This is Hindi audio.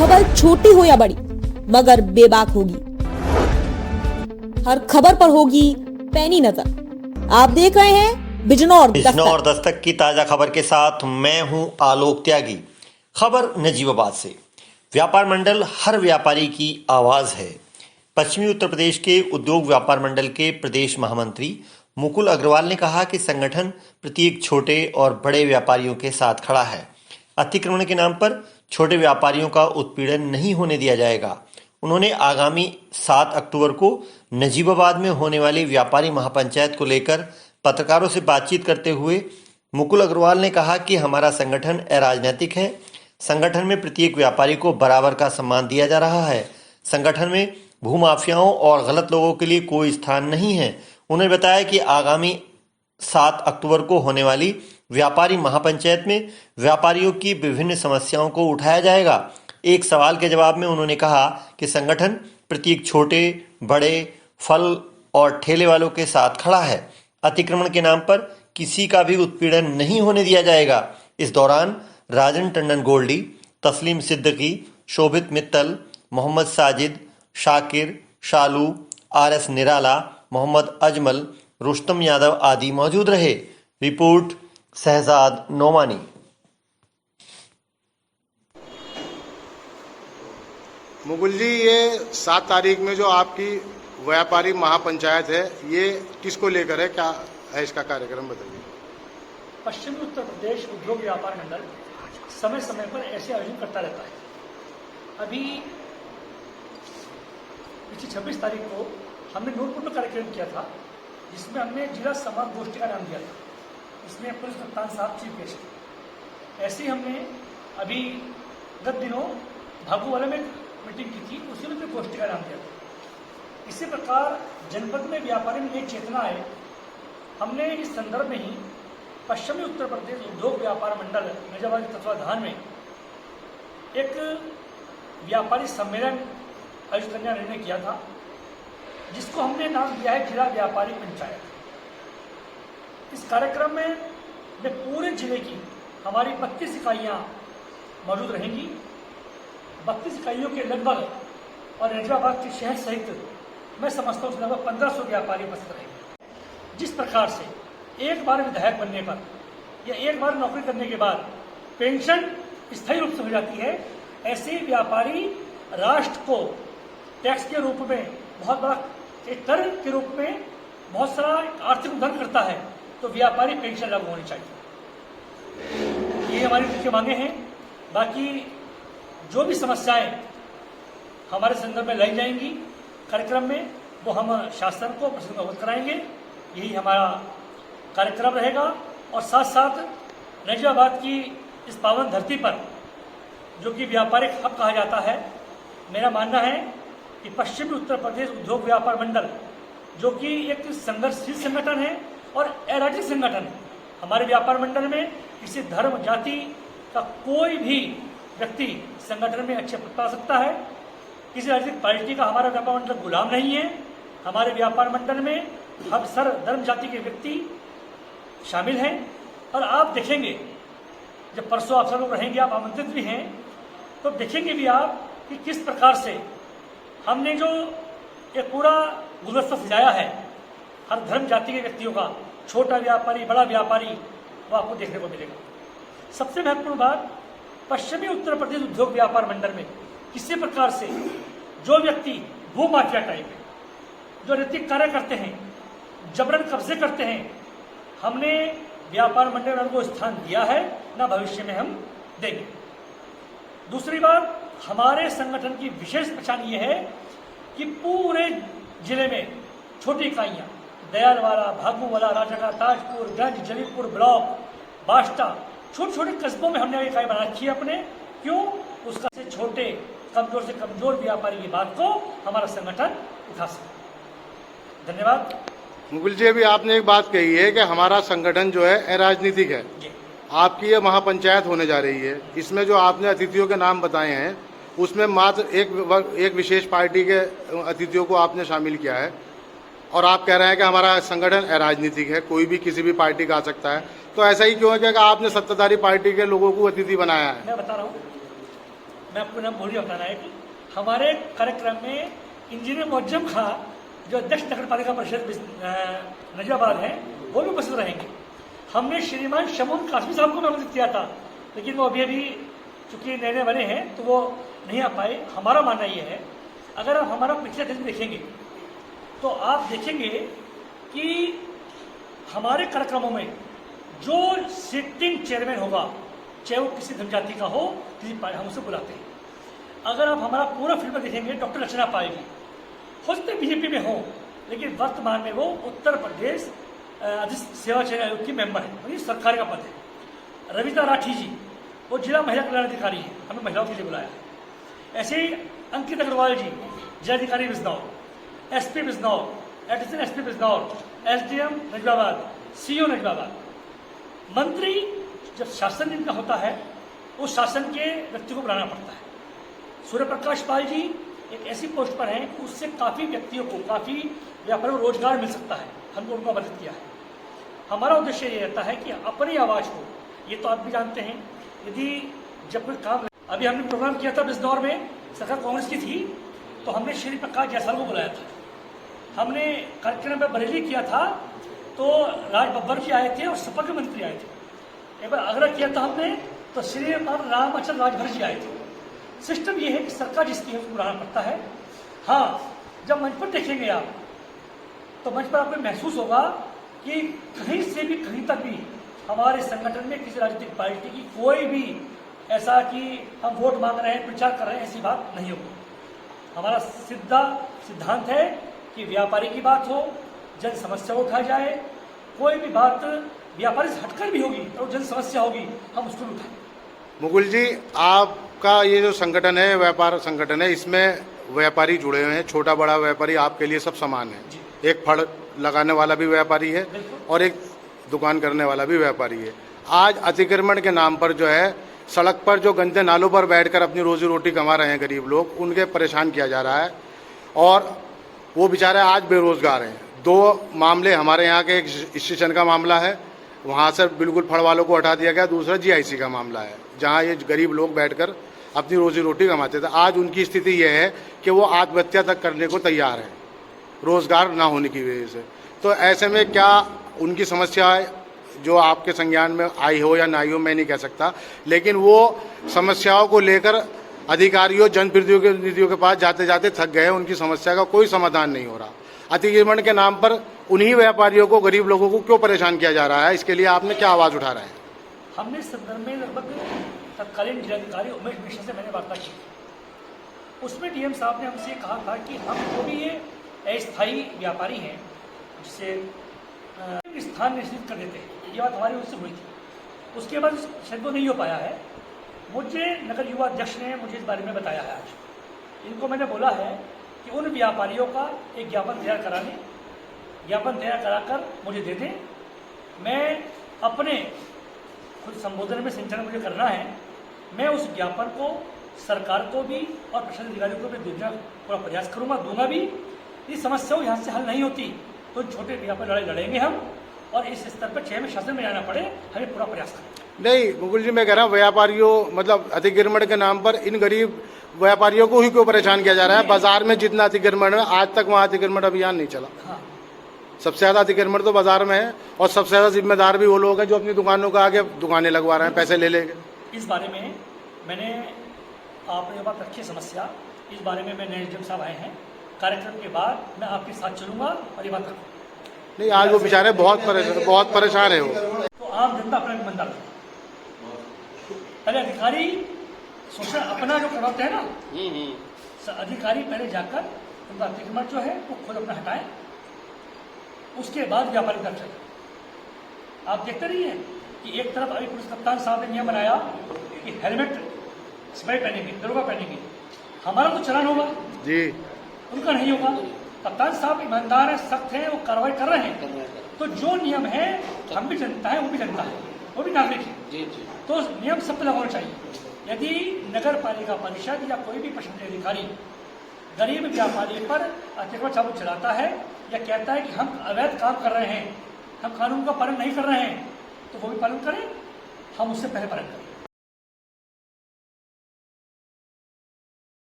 खबर छोटी हो या बड़ी मगर बेबाक होगी। हर खबर पर होगी पैनी नजर। आप देख रहे हैं बिजनौर दस्तक की ताजा खबर के साथ मैं हूं आलोक त्यागी। खबर नजीबाबाद से। व्यापार मंडल हर व्यापारी की आवाज है। पश्चिमी उत्तर प्रदेश के उद्योग व्यापार मंडल के प्रदेश महामंत्री मुकुल अग्रवाल ने कहा कि संगठन प्रत्येक छोटे और बड़े व्यापारियों के साथ खड़ा है। अतिक्रमण के नाम पर छोटे व्यापारियों का उत्पीड़न नहीं होने दिया जाएगा। उन्होंने आगामी 7 अक्टूबर को नजीबाबाद में होने वाली व्यापारी महापंचायत को लेकर पत्रकारों से बातचीत करते हुए मुकुल अग्रवाल ने कहा कि हमारा संगठन अराजनैतिक है। संगठन में प्रत्येक व्यापारी को बराबर का सम्मान दिया जा रहा है। संगठन में भूमाफियाओं और गलत लोगों के लिए कोई स्थान नहीं है। उन्होंने बताया कि आगामी 7 अक्टूबर को होने वाली व्यापारी महापंचायत में व्यापारियों की विभिन्न समस्याओं को उठाया जाएगा। एक सवाल के जवाब में उन्होंने कहा कि संगठन प्रत्येक छोटे बड़े फल और ठेले वालों के साथ खड़ा है। अतिक्रमण के नाम पर किसी का भी उत्पीड़न नहीं होने दिया जाएगा। इस दौरान राजन टंडन गोल्डी, तस्लीम सिद्दीकी, शोभित मित्तल, मोहम्मद साजिद, शाकिर, शालू, RS निराला, मोहम्मद अजमल, रुस्तम यादव आदि मौजूद रहे। रिपोर्ट शहजाद नोमानी। मुकुल जी, ये 7 तारीख में जो आपकी व्यापारी महापंचायत है, ये किसको लेकर है? क्या है इसका कार्यक्रम, बताइए। पश्चिमी उत्तर प्रदेश उद्योग व्यापार मंडल समय समय पर ऐसे आयोजन करता रहता है। अभी पिछली 26 तारीख को हमने नूरपुर में कार्यक्रम किया था, जिसमें हमने जिला संवाद गोष्ठी का नाम दिया था। इसमें पुलिस कप्तान साहब चीफ गेस्ट थे। ऐसे ही हमने अभी गत दिनों भागूवाला में मीटिंग की थी, उसी में भी गोष्ठी का नाम दिया था। इसी प्रकार जनपद में व्यापारी में एक चेतना है। हमने इस संदर्भ में ही पश्चिमी उत्तर प्रदेश उद्योग व्यापार मंडल नजीबाबाद के तत्वाधान में एक व्यापारी सम्मेलन आयोजित करने का निर्णय किया था, जिसको हमने नाम दिया है जिला व्यापारी पंचायत। इस कार्यक्रम में पूरे जिले की हमारी 32 इकाइयाँ मौजूद रहेंगी। 32 इकाइयों के लगभग और नजीबाबाद के शहर सहित मैं समझता हूँ लगभग 1500 व्यापारी उपस्थित रहेंगे। जिस प्रकार से एक बार विधायक बनने पर या एक बार नौकरी करने के बाद पेंशन स्थायी रूप से हो जाती है, ऐसे ही व्यापारी राष्ट्र को टैक्स के रूप में बहुत बड़ा एक कर के रूप में बहुत सारा आर्थिक उद्धार करता है, तो व्यापारी पेंशन लागू होनी चाहिए। ये हमारी मुख्य मांगे हैं। बाकी जो भी समस्याएं हमारे संदर्भ में लाई जाएंगी कार्यक्रम में, वो हम शासन को प्रश्न अवगत कराएंगे। यही हमारा कार्यक्रम रहेगा। और साथ साथ नजीबाबाद की इस पावन धरती पर, जो कि व्यापारिक हब कहा जाता है, मेरा मानना है कि पश्चिमी उत्तर प्रदेश उद्योग व्यापार मंडल, जो कि एक संघर्षशील संगठन है और अराजक संगठन है। हमारे व्यापार मंडल में किसी धर्म जाति का कोई भी व्यक्ति संगठन में अच्छे पद पा सकता है। किसी राजनीतिक पार्टी का हमारा व्यापार मंडल गुलाम नहीं है। हमारे व्यापार मंडल में हर सर धर्म जाति के व्यक्ति शामिल हैं। और आप देखेंगे, जब परसों आप सब लोग रहेंगे, आप आमंत्रित भी हैं, तो देखेंगे भी आप कि किस प्रकार से हमने जो एक पूरा गुलदस्ता सजाया है हर धर्म जाति के व्यक्तियों का, छोटा व्यापारी बड़ा व्यापारी, वो आपको देखने को मिलेगा। सबसे महत्वपूर्ण बात, पश्चिमी उत्तर प्रदेश उद्योग व्यापार मंडल में किसी प्रकार से जो व्यक्ति भू माफिया टाइप है, जो नैतिक कार्य करते हैं, जबरन कब्जे करते हैं, हमने व्यापार मंडल में उनको स्थान दिया है, ना भविष्य में हम देंगे। दूसरी बात, हमारे संगठन की विशेष पहचान ये है कि पूरे जिले में छोटी इकाइयाँ दयालवाला, भागूवाला, राजाका, ताजपुर, गंज, जलीलपुर ब्लॉक, बास्टा, छोटे छोटे कस्बों में हमने इकाई बना रखी है अपने। क्यों? उसका से छोटे कमजोर से कमजोर व्यापारी की बात को हमारा संगठन उठा सके। धन्यवाद। मुकुल जी, अभी आपने एक बात कही है कि हमारा संगठन जो है अराजनीतिक है। आपकी ये महापंचायत होने जा रही है, इसमें जो आपने अतिथियों के नाम बताए हैं, उसमें मात्र एक विशेष पार्टी के अतिथियों को आपने शामिल किया है, और आप कह रहे हैं कि हमारा संगठन अराजनीतिक है, कोई भी किसी भी पार्टी का आ सकता है। तो ऐसा ही क्यों है कि आपने सत्ताधारी पार्टी के लोगों को अतिथि बनाया है? मैं बता रहा हूँ, मैं आपको नाम बोलिए बताना है कि हमारे कार्यक्रम में इंजीनियर मुअज्जम खां जो अध्यक्ष नगर पालिका परिषद नजीबाबाद है वो भी उपस्थित रहेंगे। हमने श्रीमान शमून कासमी साहब को भी आमंत्रित किया था, लेकिन वो अभी चूंकि नए नए बने हैं तो वो नहीं आ पाए। हमारा मानना ये है, अगर आप हमारा पिछले दिन देखेंगे तो आप देखेंगे कि हमारे कार्यक्रमों में जो सिटिंग चेयरमैन होगा, चाहे वो किसी जनजाति का हो, किसी हम उसे बुलाते हैं। अगर आप हमारा पूरा फील्ड में देखेंगे, डॉक्टर रचना पाएगी हो सकते बीजेपी में हो, लेकिन वर्तमान में वो उत्तर प्रदेश सेवा चयन आयोग की मेंबर है, वही सरकार का पद है। रविता राठी जी वो जिला महिला कल्याण अधिकारी है, हमें महिलाओं के लिए बुलाया है। ऐसे ही अंकित अग्रवाल जी जिलाधिकारी Bijnor, SP Bijnor, additional SP Bijnor, SDM Najibabad, CO Najibabad. मंत्री जब शासन जिनका होता है उस शासन के व्यक्ति को बुलाना पड़ता है। सूर्य प्रकाश पाल जी एक ऐसी पोस्ट पर हैं कि उससे काफ़ी व्यक्तियों को, काफ़ी व्यापारियों को रोजगार मिल सकता है। हमको उनको मदद किया है। हमारा उद्देश्य ये रहता है कि अपनी आवाज़ को, ये तो आप भी जानते हैं, यदि जब कोई काम, अभी हमने प्रोग्राम किया था बिजनौर में, सरकार कांग्रेस की थी, तो हमने श्री प्रकाश जायसवाल को बुलाया था। हमने कार्यक्रम में बरेली किया था तो राज बब्बर जी आए थे और सपा के मंत्री आए थे। एक बार आगरा किया था हमने तो श्री राम अचल राजभर जी आए थे। सिस्टम ये है कि सरकार जिसकी है उसको बुलाना पड़ता है। हाँ, जब मंच पर देखेंगे आप तो मंच पर आपको महसूस होगा कि कहीं से भी कहीं तक भी हमारे संगठन में किसी राजनीतिक पार्टी की कोई भी ऐसा कि हम वोट मांग रहे हैं, प्रचार कर रहे हैं, ऐसी बात नहीं होगी। हमारा सीधा सिद्धांत है कि व्यापारी की बात हो, जन समस्या उठाई जाए। कोई भी बात व्यापारी से हटकर भी होगी और जन समस्या होगी, हम उसको भी उठाएं। मुकुल जी, आपका ये जो संगठन है, व्यापार संगठन है, इसमें व्यापारी जुड़े हुए हैं, छोटा बड़ा व्यापारी आपके लिए सब समान है। एक फड़ लगाने वाला भी व्यापारी है और एक दुकान करने वाला भी व्यापारी है। आज अतिक्रमण के नाम पर जो है सड़क पर जो गंदे नालों पर बैठकर अपनी रोजी रोटी कमा रहे हैं गरीब लोग, उनके परेशान किया जा रहा है और वो बेचारे आज बेरोजगार हैं। दो मामले हमारे यहाँ के, एक स्टेशन का मामला है, वहाँ से बिल्कुल फड़ वालों को हटा दिया गया, दूसरा जीआईसी का मामला है जहाँ ये गरीब लोग बैठकर अपनी रोजी रोटी कमाते थे। आज उनकी स्थिति यह है कि वो आत्महत्या तक करने को तैयार हैं रोजगार ना होने की वजह से। तो ऐसे में क्या उनकी समस्या जो आपके संज्ञान में आई हो या ना आई हो मैं नहीं कह सकता, लेकिन वो समस्याओं को लेकर अधिकारियों, जनप्रतिनिधियों के पास जाते जाते थक गए। उनकी समस्या का कोई समाधान नहीं हो रहा। अतिक्रमण के नाम पर उन्हीं व्यापारियों को, गरीब लोगों को क्यों परेशान किया जा रहा है, इसके लिए आपने क्या आवाज़ उठा रहे हैं? हमने इस संदर्भ में लगभग तत्कालीन जिलाधिकारी उमेश मिश्रा से मैंने वार्ता की। उसमें डीएम साहब ने हमसे कहा था कि हम जो भी ये अस्थायी व्यापारी हैं जिसे स्थान निश्चित कर देते हैं, ये बात हमारी उनसे हुई थी। उसके बाद शायद वो नहीं हो पाया है। मुझे नगर युवा अध्यक्ष ने मुझे इस बारे में बताया है। आज इनको मैंने बोला है कि उन व्यापारियों का एक ज्ञापन तैयार कराने, ज्ञापन तैयार कराकर मुझे दे दें। मैं अपने खुद संबोधन में संचालन मुझे करना है, मैं उस ज्ञापन को सरकार को भी और प्रशासनिक अधिकारियों को भी देने का पूरा प्रयास करूँगा, दूंगा भी। ये समस्याओं यहाँ से हल नहीं होती तो छोटे व्यापारी लड़ाई लड़ेंगे हम, और इस स्तर पर चाहे में शासन में जाना पड़े, हमें पूरा प्रयास करें। नहीं मुकुल जी, मैं कह रहा हूँ व्यापारियों, मतलब अतिक्रमण के नाम पर इन गरीब व्यापारियों को ही क्यों परेशान किया जा रहा है? बाजार में जितना अतिक्रमण है, आज तक वहाँ अतिक्रमण अभियान नहीं चला। हाँ, सबसे ज़्यादा अतिक्रमण तो बाजार में है और सबसे ज़्यादा जिम्मेदार भी वो लोग हैं जो अपनी दुकानों के आगे दुकानें लगवा रहे हैं, पैसे ले लेंगे। इस बारे में मैंने, आपने जो बात रखी समस्या, इस बारे में मैंने डीएम साहब आए हैं, कार्यक्रम के बाद मैं आपके साथ चलूंगा और ये बात रखूँगा। नहीं, आज वो बेचारे बहुत परेशान है वो। तो आम जनता अपना मन डाल, पहले अधिकारी शोषण अपना जो करवाते हैं ना, अधिकारी पहले जाकर उनका अतिक्रमण जो है वो खुद अपना हटाएं, उसके बाद व्यापारी तक चले। आप देखते रहिए कि एक तरफ अभी पुलिस कप्तान साहब ने नियम बनाया कि हेलमेट स्प्रे पहनेंगे, दरोगा पहनेंगे, हमारा तो चलान होगा जी, उनका नहीं होगा। कप्तान साहब ईमानदार है, सख्त है, वो कार्रवाई कर रहे हैं। तो जो नियम है, हम भी जनता है, वो भी जनता है, वो भी नागरिक है, तो नियम सब पे लगाना चाहिए। यदि नगर पालिका परिषद या कोई भी प्रशासनिक अधिकारी गरीब व्यापारी पर अतिक्रमण चाबू चलाता है या कहता है कि हम अवैध काम कर रहे हैं, हम कानून का पालन नहीं कर रहे हैं, तो वो भी पालन करें, हम उससे पहले पालन करें।